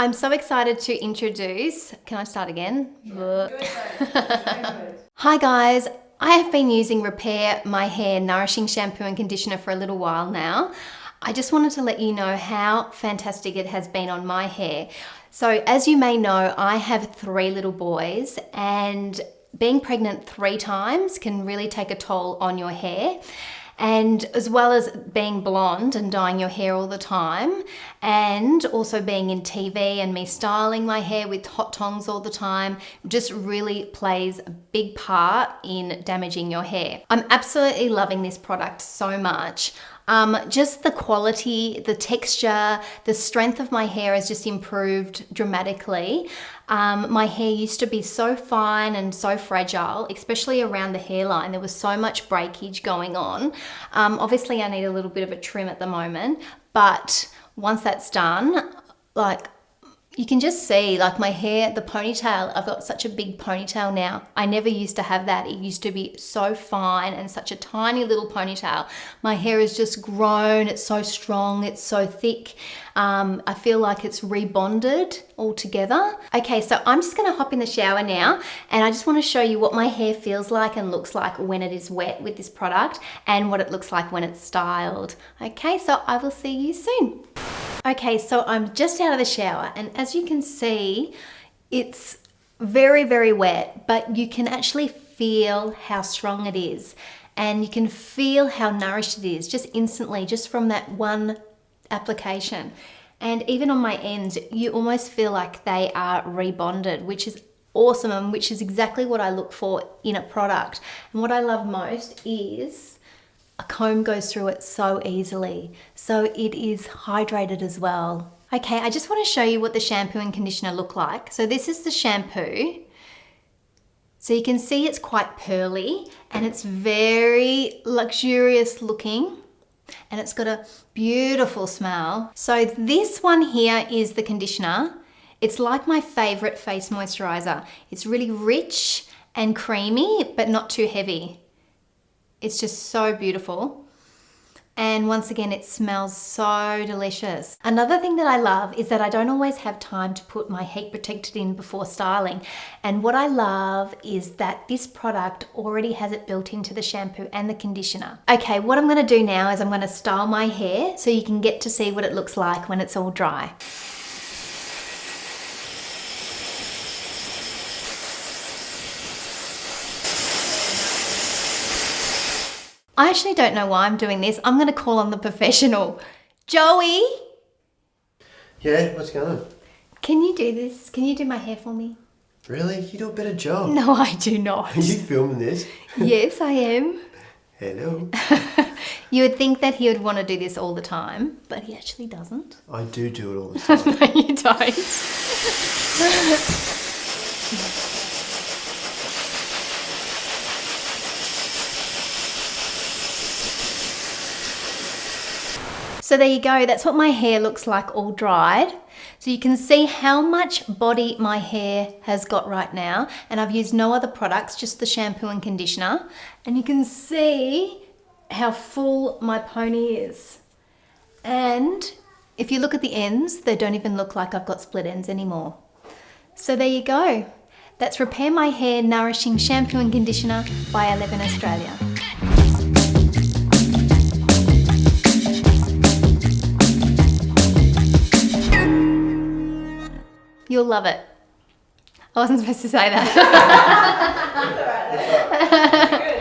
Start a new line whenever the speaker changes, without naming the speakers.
I'm so excited to introduce, can I start again?
Yeah.
Hi guys, I have been using Repair My Hair Nourishing Shampoo and Conditioner for a little while now. I just wanted to let you know how fantastic it has been on my hair. So as you may know, I have 3 little boys, and being pregnant 3 times can really take a toll on your hair. And as well as being blonde and dyeing your hair all the time, and also being in TV and me styling my hair with hot tongs all the time, just really plays a big part in damaging your hair. I'm absolutely loving this product so much. Just the quality, the texture, the strength of my hair has just improved dramatically. My hair used to be so fine and so fragile, especially around the hairline. There was so much breakage going on. Obviously I need a little bit of a trim at the moment, but once that's done, like, you can just see like my hair, the ponytail, I've got such a big ponytail now. I never used to have that. It used to be so fine and such a tiny little ponytail. My hair has just grown. It's so strong. It's so thick. I feel like it's rebonded all together. Okay, so I'm just gonna hop in the shower now, and I just wanna show you what my hair feels like and looks like when it is wet with this product, and what it looks like when it's styled. Okay, so I will see you soon. Okay, so I'm just out of the shower, and as you can see, it's very, very wet, but you can actually feel how strong it is, and you can feel how nourished it is just instantly, just from that one application. And even on my ends, you almost feel like they are rebonded, which is awesome, and which is exactly what I look for in a product. And what I love most is a comb goes through it so easily, so it is hydrated as well. Okay, I just want to show you what the shampoo and conditioner look like. So this is the shampoo. So you can see it's quite pearly and it's very luxurious looking, and it's got a beautiful smell. So this one here is the conditioner. It's like my favorite face moisturizer. It's really rich and creamy, but not too heavy. It's just so beautiful. And once again, it smells so delicious. Another thing that I love is that I don't always have time to put my heat protectant in before styling. And what I love is that this product already has it built into the shampoo and the conditioner. Okay, what I'm gonna do now is I'm gonna style my hair so you can get to see what it looks like when it's all dry. I actually don't know why I'm doing this. I'm going to call on the professional. Joey?
Yeah, what's going on?
Can you do this? Can you do my hair for me?
Really? You do a better job.
No, I do not.
Are you filming this?
Yes, I am.
Hello.
You would think that he would want to do this all the time, but he actually doesn't.
I do it all the time.
No, you don't. So there you go, that's what my hair looks like all dried. So you can see how much body my hair has got right now, and I've used no other products, just the shampoo and conditioner. And you can see how full my pony is. And if you look at the ends, they don't even look like I've got split ends anymore. So there you go. That's Repair My Hair Nourishing Shampoo and Conditioner by 11 Australia. You'll love it. I wasn't supposed to say that.
That's all right.